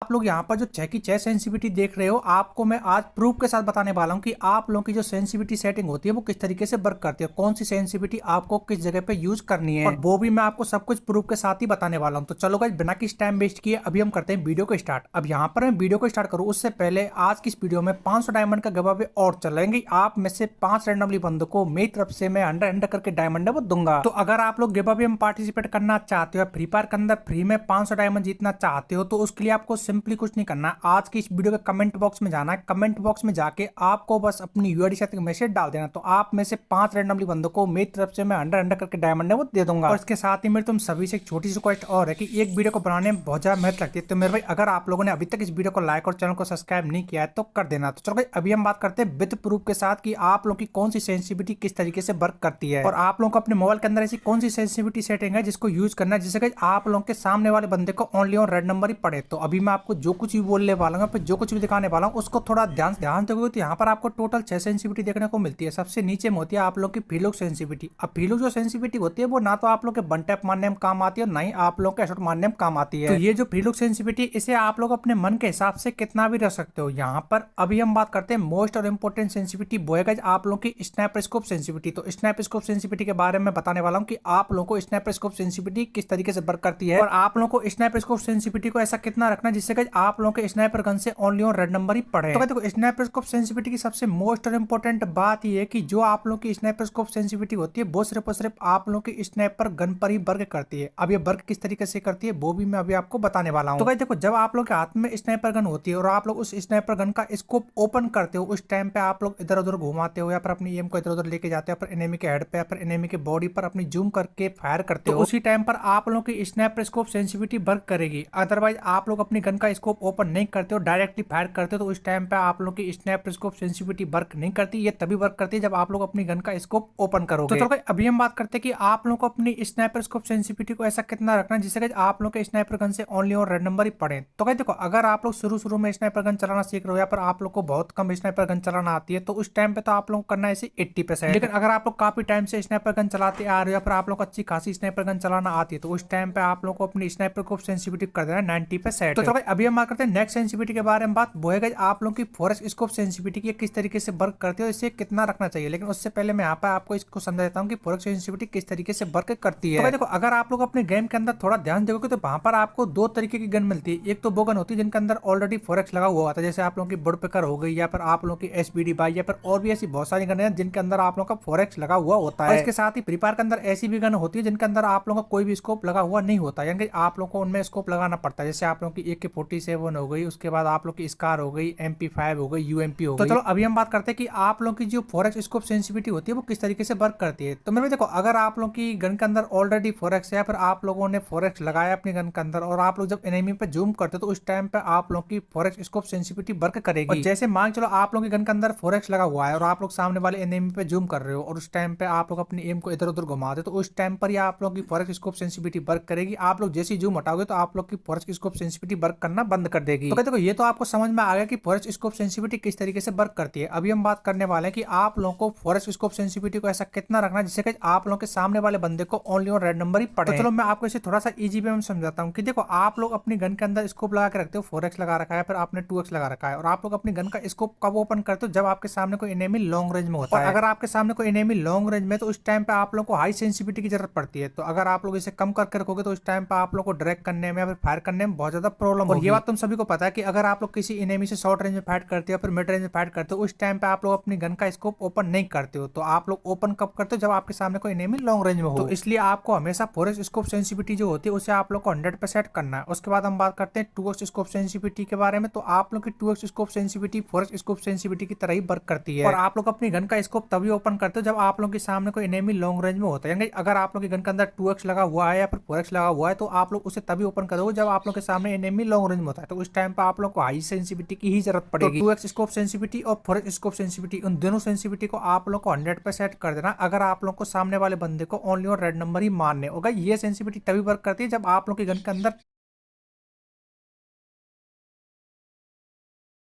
आप लोग यहाँ पर जो 6 की 6 सेंसिटिविटी देख रहे हो, आपको मैं आज प्रूफ के साथ बताने वाला हूँ कि आप लोगों की जो सेंसिटिविटी सेटिंग होती है वो किस तरीके से वर्क करती है, कौन सी सेंसिटिविटी आपको किस जगह पे यूज करनी है, और वो भी मैं आपको सब कुछ प्रूफ के साथ ही बताने वाला हूँ। तो चलो गाइस, बिना किसी टाइम वेस्ट किए अभी हम करते हैं वीडियो को स्टार्ट। अब यहाँ पर मैं वीडियो को स्टार्ट करूँ उससे पहले आज की इस वीडियो में 500 डायमंड का गिव अवे और चलेंगे। आप में से 5 रैंडमली बंदों को मेरी तरफ से मैं अंडर करके डायमंड है वो दूंगा। तो अगर आप लोग गिव अवे में पार्टिसिपेट करना चाहते हो, फ्री फायर के अंदर फ्री में 500 डायमंड जीतना चाहते हो, तो उसके लिए आपको सिंपली कुछ नहीं करना। आज की इस वीडियो के कमेंट बॉक्स में जाना है, कमेंट बॉक्स में जाके आपको बस अपनी यूआईडी साथ मैसेज डाल देना। तो आप में से 5 रैंडमली बंदों को मेरी तरफ से मैं अंडर करके डायमंड है वो दे दूंगा। और इसके साथ ही मेरे तुम सभी से एक छोटी सी रिक्वेस्ट और है कि एक वीडियो को बनाने में बहुत ज्यादा मेहनत लगती है, तो मेरे भाई अगर आप लोगों ने अभी तक इस वीडियो को लाइक और चैनल को सब्सक्राइब नहीं किया है तो कर देना। तो चलो भाई, अभी हम बात करते हैं विद प्रूफ के साथ कि आप लोगों की कौन सी सेंसिटिविटी किस तरीके से वर्क करती है, और आप लोगों को अपने मोबाइल के अंदर ऐसी कौन सी सेंसिटिविटी सेटिंग है जिसको यूज करना है, जिससे आप लोगों के सामने वाले बंदे को ओनली ऑन रेड नंबर ही पड़े। तो अभी मैं आपको जो कुछ भी बोलने वाला हूँ, जो कुछ भी दिखाने वाला हूँ, उसको थोड़ा ध्यान दोगे तो यहाँ पर आपको टोटल 6 सेंसिटिविटी देखने को मिलती है। सबसे नीचे में होती है आप लोग की फीलुक सेंसिटिविटी। अब फीलुक जो सेंसिटिविटी होती है वो ना तो आप लोग के वन टैप मारने में काम आती है और ना ही आप लोग के हेडशॉट मारने में काम आती है। तो ये जो फीलुक सेंसिटिविटी, इसे आप लोग अपने मन के हिसाब से कितना भी रख सकते हो। यहाँ पर अभी हम बात करते हैं मोस्ट और इंपोर्टेंट सेंसिटिविटी वो है आप लोग की स्नाइपर स्कोप सेंसिटिविटी। तो स्नाइपर स्कोप सेंसिटिविटी के बारे में बताने वाला हूँ कि आप लोगों को स्नाइपर स्कोप सेंसिटिविटी किस तरीके से वर्क करती है, और आप लोगों को स्नाइपर स्कोप सेंसिटिविटी को ऐसा कितना रखना जिससे कि आप लोगों के स्नाइपर गन से ओनली ऑन रेड नंबर ही पड़े। तो देखो, स्नाइपर स्कोप सेंसिटिविटी की सबसे मोस्ट और इंपोर्टेंट बात ये है कि जो आप लोग की स्नाइपर स्कोप सेंसिटिविटी होती है वो सिर्फ और सिर्फ आप लोग की स्नाइपर गन पर ही वर्क करती है। अब ये वर्क किस तरीके से करती है वो भी मैं अभी आपको बताने वाला हूँ। तो भाई देखो, जब आप लोग के हाथ में स्नाइपर गन होती है और आप लोग उस स्नाइपर गन का स्कोप ओपन करते हो, उस टाइम पे आप लोग इधर उधर घुमाते हो या फिर अपनी एम को इधर उधर लेके जाते हो, फिर एनिमी के हेड पे या फिर एनिमी के बॉडी पर अपनी जूम करके फायर करते हो, उसी टाइम पर आप लोग की स्नाइपर स्कोप सेंसिटिविटी वर्क करेगी। अदरवाइज आप लोग अपनी गन का स्कोप ओपन नहीं करते हो, डायरेक्टली फायर करते हो, तो उस टाइम पे आप लोग की स्नाइपर स्कोप सेंसिटिविटी वर्क नहीं करती। ये तभी वर्क करती है जब आप लोग अपनी गन का स्कोप ओपन करोगे। तो चलो अभी हम बात करते हैं कि आप लोग को अपनी स्नाइपर स्कोप सेंसिटिविटी को ऐसा कितना रखना जिससे कि आप लोग के स्नाइपर गन से ओनली और रेड नंबर ही पड़े। तो भाई देखो, अगर आप लोग शुरू में स्नाइपर गन चलाना सीख रहे हो या फिर आप लोग को बहुत कम स्नाइपर गन चलाना आती है, तो उस टाइम पे तो आप लोग करना है इसे 80%। लेकिन अगर आप लोग काफी टाइम से स्नाइपर गन चलाते आ रहे हो या फिर आप लोग अच्छी खासी स्नाइपर गन चलाना आती है, तो उस टाइम पे आप लोग को अपनी स्नाइपर स्कोप सेंसिटिविटी कर देना 90%। तो चलो अभी हम बात करते हैं नेक्स्ट सेंसिटिविटी के बारे में। बात वो है आप लोग की फॉरेस्ट स्कोप सेंसिटिविटी की किस तरीके से वर्क करती है, इसे कितना रखना चाहिए। लेकिन उससे पहले मैं यहाँ पे आपको इसको समझा देता हूँ कि फॉरेस्ट सेंसिटिविटी किस तरीके से वर्क करती है। तो देखो, अगर आप लोग अपने गेम के अंदर थोड़ा ध्यान दोगे तो वहां पर आपको दो तरीके की गन मिलती है। एक तो वो गन होती है जिनके अंदर ऑलरेडी फॉरेक्स लगा हुआ होता है, जैसे आप लोगों की बुडपेकर हो गई या फिर आप लोगों की एसबीडी बाई या फिर और भी ऐसी बहुत सारी गन है जिनके अंदर आप लोगों का फॉरेक्स लगा हुआ होता है। और इसके साथ ही फ्री फायर के अंदर ऐसी भी गन होती है जिनके अंदर आप लोगों का कोई भी स्कोप लगा हुआ नहीं होता, यानी कि आप लोगों को उनमें स्कोप लगाना पड़ता है। जैसे आप लोगों की AK-47 हो गई, उसके बाद आप लोग की स्कार हो गई, MP5 हो गई, UMP हो गई। तो चलो अभी हम बात करते हैं कि आप लोगों की जो फॉरेक्स स्कोप सेंसिटिविटी होती है वो किस तरीके से वर्क करती है। तो मेरे देखो, अगर आप लोगों की गन के अंदर ऑलरेडी फॉरेक्स है या फिर आप लोगों ने फॉरेक्स लगाया अपनी गन के अंदर, और आप लोग जब एनिमी पे जूम करते हो तो उस टाइम पे आप लोगों की फॉरेक्स स्कोप सेंसिटिविटी वर्क करेगी। और जैसे मान चलो आप लोगों की गन के अंदर फॉरेक्स लगा हुआ है और आप लोग सामने वाले एनिमी पे जूम कर रहे हो और उस टाइम पे आप लोग अपनी एम को इधर उधर घुमाते हो, तो उस टाइम पर ही आप लोग की फॉरेक्स स्कोप सेंसिटिविटी वर्क करेगी। आप लोग जैसे जूम हटाओगे तो आप लोग की फॉरेक्स स्कोप सेंसिटिविटी वर्क करना बंद कर देगी। तो देखो, ये तो आपको समझ में आ गया कि फॉरेक्स स्कोप सेंसिटिविटी किस तरीके से वर्क करती है। अभी हम बात करने वाले हैं कि आप लोगों को फॉरेक्स स्कोप सेंसिटिविटी को ऐसा कितना रखना जिससे कि आप लोगों के सामने वाले बंदे को ओनली और रेड नंबर ही पड़े। तो चलो मैं आपको इसे थोड़ा सा इजी वे में समझाता हूँ कि देखो, आप लोग अपनी गन के अंदर स्कोप लगा के रखते हो, 4x लगा रखा है, फिर आपने 2x लगा रखा है, और आप लोग अपनी गन का स्कोप कब ओपन करते हो, जब आपके सामने कोई एनिमी लॉन्ग रेंज में होता है। और अगर आपके सामने कोई एनिमी लॉन्ग रेंज में, तो उस टाइम पे आप लोग को हाई सेंसिटिविटी की जरूरत पड़ती है। तो अगर आप लोग इसे कम करके रखोगे तो उस टाइम पे आप लोग को डायरेक्ट करने में या फिर फायर करने में बहुत ज्यादा प्रॉब्लम होगी। और ये बात तुम सभी को पता है कि अगर आप लोग किसी एनिमी से शॉर्ट रेंज में फाइट करते हो फिर मिड रेंज में फाइट करते हो, उस टाइम पे आप लोग अपनी गन का स्कोप ओपन नहीं करते हो। तो आप लोग ओपन कब करते हो, जब आपके सामने कोई एनिमी लॉन्ग रेंज में हो। तो इसलिए आपको हमेशा फॉरेस्ट स्कोप सेंसिटिविटी जो होती है उसे आप लोग को 100% करना है। उसके बाद हम बात करते हैं 2x स्कोप सेंसिटिविटी के बारे में। तो आप लोग की 2x scope sensitivity forest scope sensitivity की तरह ही वर्क करती है, और आप लोग अपनी गन का स्कोप तभी ओपन करते हो जब आप लोग के सामने कोई एनिमी लॉन्ग रेंज में होता है। यानी अगर आप लोग की गन के अंदर 2x लगा हुआ है या फिर 4x लगा हुआ है, तो आप लोग उसे तभी ओपन करोगे जब आप लोग के सामने एनिमी लॉन्ग रेंज में होता है। तो उस टाइम पर आप लोग को हाई सेंसिटिविटी की ही जरूरत पड़ेगी। तो 2x स्कोप सेंसिटिविटी और फॉरेस्ट स्कोप सेंसिटिविटी, उन दोनों सेंसिटिविटी को आप लोग को 100% कर देना अगर आप लोग को सामने वाले बंदे को ओनली और रेड नंबर ही मारने होगा। ये सेंसिटिविटी तभी वर्क करती है जब आप लोग की गन के अंदर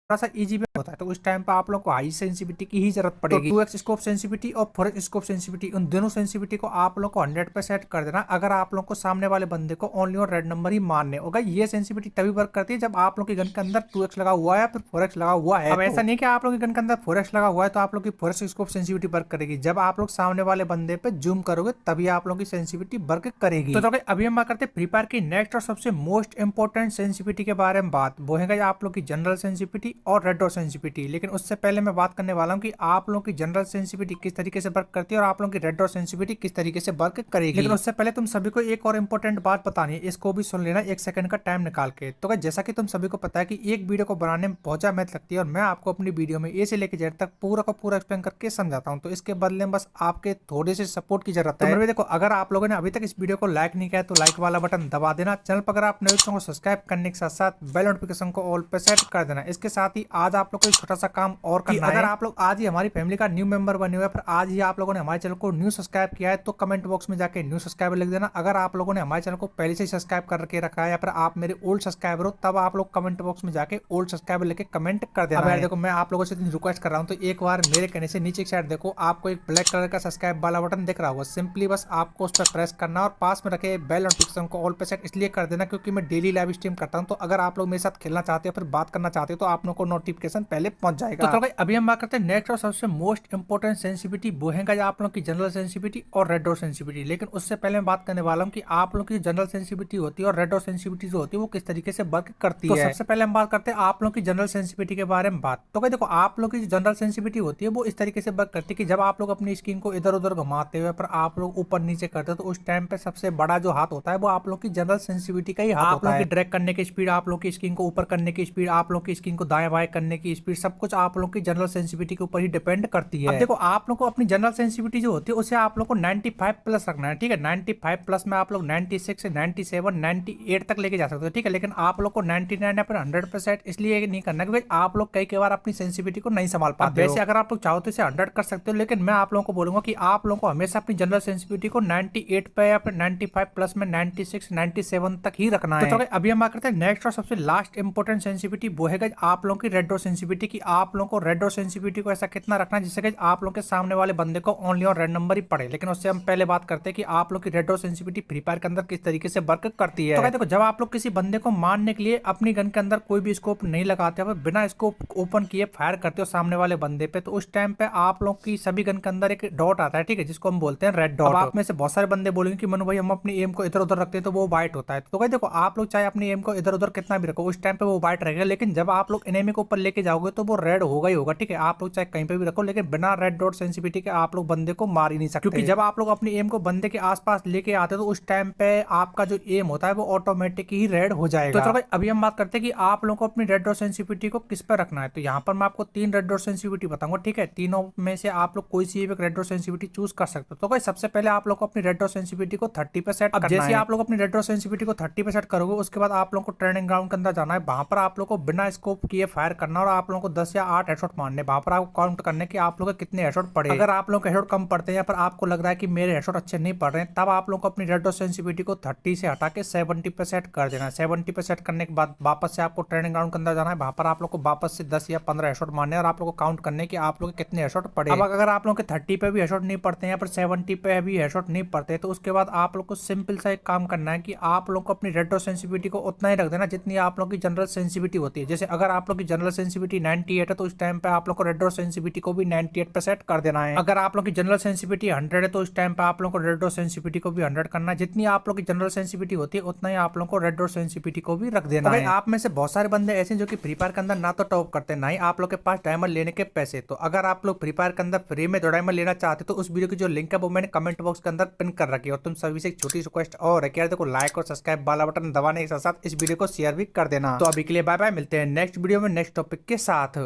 थोड़ा सा इजी भी होता है, तो उस टाइम पर आप लोग को हाई सेंसिटिविटी की ही जरूरत पड़ेगी। तो 2x स्कोप सेंसिटिविटी और 4x स्कोप सेंसिटिविटी, उन दोनों सेंसिटिविटी को आप लोग को 100 पे सेट कर देना अगर आप लोग को सामने वाले बंदे को ओनली और रेड नंबर ही मारने होगा। ये सेंसिटिविटी तभी वर्क करती है जब आप लोग की गन के अंदर 2x लगा हुआ है या फिर 4x लगा हुआ है। अब ऐसा नहीं कि आप लोग की गन के अंदर 4x लगा हुआ है तो आप लोग की 4x स्कोप सेंसिटिविटी वर्क करेगी। जब आप लोग सामने वाले बंदे पे जूम करोगे तभी आप लोग की सेंसिटिविटी वर्क करेगी। तो अभी हम बात करते हैं फ्री फायर की नेक्स्ट और सबसे मोस्ट इंपोर्टेंट सेंसिटिविटी के बारे में बात, वो है आप लोग की जनरल सेंसिटिविटी और रेड डॉट सेंसिटिविटी। लेकिन उससे पहले मैं बात करने वाला हूँ कि आप लोगों की जनरल सेंसिटिविटी किस तरीके से वर्क करती है और आप लोगों की रेड डॉट सेंसिटिविटी किस तरीके से वर्क करेगी। लेकिन उससे पहले तुम सभी को एक और इंपॉर्टेंट बात बतानी है, इसको भी सुन लेना 1 सेकंड का टाइम निकाल के। तो जैसा कि तुम सभी को पता है कि एक वीडियो को बनाने में बहुत ज्यादा मेहनत लगती है और मैं आपको अपनी वीडियो में ए से लेकर जेड तक पूरा का पूरा एक्सप्लेन करके समझाता हूँ, तो इसके बदले में बस आपके थोड़े से सपोर्ट की जरूरत है। तो देखो, अगर आप लोगों ने अभी तक इस वीडियो को लाइक नहीं किया तो लाइक वाला बटन दबा देना। चैनल पर अगर आप नए को सब्सक्राइब करने के साथ साथ बेल नोटिफिकेशन को ऑल पे सेट कर देना। इसके साथ ही आज आप लोग को एक छोटा सा काम और करना है। अगर आप लोग आज ही हमारी फैमिली का न्यू मेंबर बने हुए हैं, फिर आज ही आप लोगों ने हमारे चैनल को न्यू सब्सक्राइब किया है, तो कमेंट बॉक्स में जाके न्यू सब्सक्राइबर लिख देना। अगर आप लोगों ने हमारे चैनल को पहले से ही सब्सक्राइब करके रखा है या फिर आप मेरे ओल्ड सब्सक्राइबर हो, तब आप लोग कमेंट बॉक्स में जाके ओल्ड सब्सक्राइबर लेके कमेंट कर देना। देखो, मैं आप लोगों से रिक्वेस्ट कर रहा हूँ, तो एक बार मेरे कहने से नीचे की साइड देखो, आपको एक ब्लैक कलर का सब्सक्राइब वाला बटन दिख रहा होगा। सिंपली बस आपको उस पर प्रेस करना और पास में रखे बेल नोटिफिकेशन को ऑल पे सेट इसलिए कर देना क्योंकि मैं डेली लाइव स्ट्रीम करता हूं, तो अगर आप लोग मेरे साथ खेलना चाहते हो फिर बात करना चाहते हो तो आप लोगों को नोटिफिकेशन पहले पहुंच जाएगा। तो अभी हम बात करते हैं नेक्स्ट और सबसे मोस्ट इंपोर्टेंट सेंसिटिविटी, वो है आप लोग की जनरल सेंसिटिविटी और रेड डॉट सेंसिटिविटी। लेकिन उससे पहले मैं बात करने वाला हूं कि आप लोग की जनरल सेंसिटिविटी होती है और रेड डॉट सेंसिटिविटी जो होती है वो किस तरीके से वर्क करती है। सबसे पहले हम बात करते हैं आप लोग की जनरल सेंसिटिविटी के बारे में बात। तो देखो, आप लोग की जनरल सेंसिटिविटी होती है वो इस तरीके से वर्क करती है कि जब आप लोग अपनी स्क्रीन को इधर उधर घुमाते हुए पर आप लोग ऊपर नीचे करते हो तो उस टाइम पे सबसे बड़ा जो हाथ होता है वो आप लोग की जनरल सेंसिटिविटी का ही हाथ होता है। आप लोग की ड्रैग करने की स्पीड, आप लोग की स्क्रीन को ऊपर करने की स्पीड, आप लोग की स्क्रीन को दाएं बाएं करने की स्पीड, सब कुछ आप लोग की जनरल सेंसिटिविटी के ऊपर ही डिपेंड करती है। अब देखो, आप लोग को अपनी जनरल सेंसिटिविटी जो होती है उसे आप लोग को 95 प्लस रखना है, ठीक है। 95 प्लस में आप लोग 96 से 97 98 तक लेके जा सकते हो, ठीक है। लेकिन आप लोग को 99 या फिर 100% इसलिए नहीं करना कि आप लोग कई बार अपनी सेंसिटिविटी को नहीं संभाल पाते। वैसे अगर आप लोग चाहो तो इसे 100 कर सकते हो, लेकिन मैं आप लोगों को बोलूंगा कि आप लोगों को हमेशा अपनी जनरल सेंसिटिविटी को 98 पे या फिर 95 प्लस में 96 97 तक ही रखना है। तो अभी हम बात करते हैं नेक्स्ट और सबसे लास्ट इंपोर्टेंट सेंसिटिविटी, वो है आप लोगों की रेड डॉट सेंसिटिविटी की। आप लोगों को रेड डॉट सेंसिटिविटी को ऐसा कितना रखना है जिससे कि आप लोग के सामने वाले बंदे को ओनली और रेड नंबर ही पड़े। लेकिन उससे हम पहले बात करते हैं कि आप लोग की red dot sensitivity free fire के अंदर किस तरीके से वर्क करती है। तो देखो, जब आप लोग किसी बंदे को मारने के लिए अपनी गन के अंदर कोई भी स्कोप नहीं लगाते हो, बिना स्कोप ओपन किए फायर करते हो सामने वाले बंदे पे, तो उस टाइम पे आप लोग की सभी गन के अंदर एक डॉट आता है, ठीक है, जिसको हम बोलते हैं रेड डॉट। आप में से बहुत सारे बंदे बोलेंगे कि मनु भाई हम अपनी एम को इधर उधर रखते हैं तो वो व्हाइट होता है। तो भाई देखो, आप लोग चाहे अपनी एम को इधर उधर कितना भी रखो उस टाइम पे वो व्हाइट रहेगा, लेकिन जब आप लोग एनिमी को ऊपर लेके जाओगे तो वो रेड होगा ही होगा, ठीक है। आप लोग चाहे कहीं पे भी रखो, लेकिन बिना रेड डॉट सेंसिटिविटी के आप लोग बंदे को मार ही नहीं सकते, क्योंकि जब आप लोग अपनी एम को बंदे के आसपास लेके आते हो तो उस टाइम पे आपका जो एम होता है वो ऑटोमेटिक ही रेड हो जाएगा। तो अभी हम बात करते हैं कि आप लोगों को अपनी रेड डॉट सेंसिटिविटी को किस पर रखना है। तो यहाँ पर मैं आपको 3 रेड डॉट सेंसिटिविटी बताऊंगा, ठीक है। तीनों में से आप लोग कोई सी एक रेड डॉट सेंसिटिविटी चूज कर सकते हो। तो भाई सबसे पहले आप लोग को अपनी रेड डॉट सेंसिटिविटी को 30 पे सेट करना है। जैसे आप लोग अपनी रेड डॉट सेंसिटिविटी को 30 पे सेट करोगे उसके बाद आप लोग को ट्रेनिंग ग्राउंड के अंदर जाना है। वहां पर आप लोग को बिना स्कोप किए फायर करना और आप लोगों को 10 या 8 हेडशॉट मारने। वहां पर आपको काउंट करने की आप लोग कितने हेडशॉट पड़े। अगर आप लोग हेडशॉट कम पड़ते हैं या फिर आपको लग रहा है कि मेरे हेडशॉट अच्छे नहीं पड़ रहे हैं, तब आप लोग को अपनी रेड डॉट सेंसिटिविटी को 30 से हटा के 70 पे सेट कर देना है। 70 पे सेट करने के बाद वापस से आपको ट्रेनिंग ग्राउंड के अंदर जाना है। वहां पर आप लोग को वापस से 10 या 15 हेडशॉट मारने और आप लोग को काउंट करने की आप लोग कितने हेडशॉट पड़े। अब अगर आप लोग के 30 पे भी हेडशॉट नहीं पड़ते हैं या फिर 70 पे भी हेडशॉट नहीं पड़ते, तो उसके बाद आप लोग को सिंपल सा एक काम करना है कि आप लोग को अपनी रेड डॉट सेंसिटिविटी को उतना ही रख देना जितनी आप लोग की जनरल सेंसिटिविटी होती है। जैसे अगर आप लोग की जनरल सेंसिटिविटी 98 है तो उस टाइम पे आप लोग को रेड डॉट सेंसिटिविटी को भी 98 पे सेट कर देना है। अगर आप लोग की जनरल सेंसिटिविटी 100 है तो उस टाइम पे आप लोग को रेड डॉट सेंसिटिविटी को भी 100 करना है। जितनी आप लोग की जनरल सेंसिटिविटी होती है उतना ही आप लोग को रेड डॉट सेंसिटिविटी को भी रख देना है। आप में से बहुत सारे बंदे ऐसे जो कि फ्री फायर के अंदर ना तो टॉप करते ना ही आप लोग के पास डायमंड लेने के पैसे। तो अगर आप लोग फ्री फायर के अंदर फ्री में डायमंड लेना चाहते तो उस वीडियो की जो लिंक है वो मैंने कमेंट बॉक्स के अंदर पिन कर रखी है। और तुम सभी से एक छोटी रिक्वेस्ट और है कि यार देखो, लाइक और सब्सक्राइब वाला बटन दबाने के साथ साथ इस वीडियो को शेयर भी कर देना। तो अभी के लिए बाय बाय, मिलते हैं नेक्स्ट वीडियो में नेक्स्ट टॉपिक के साथ।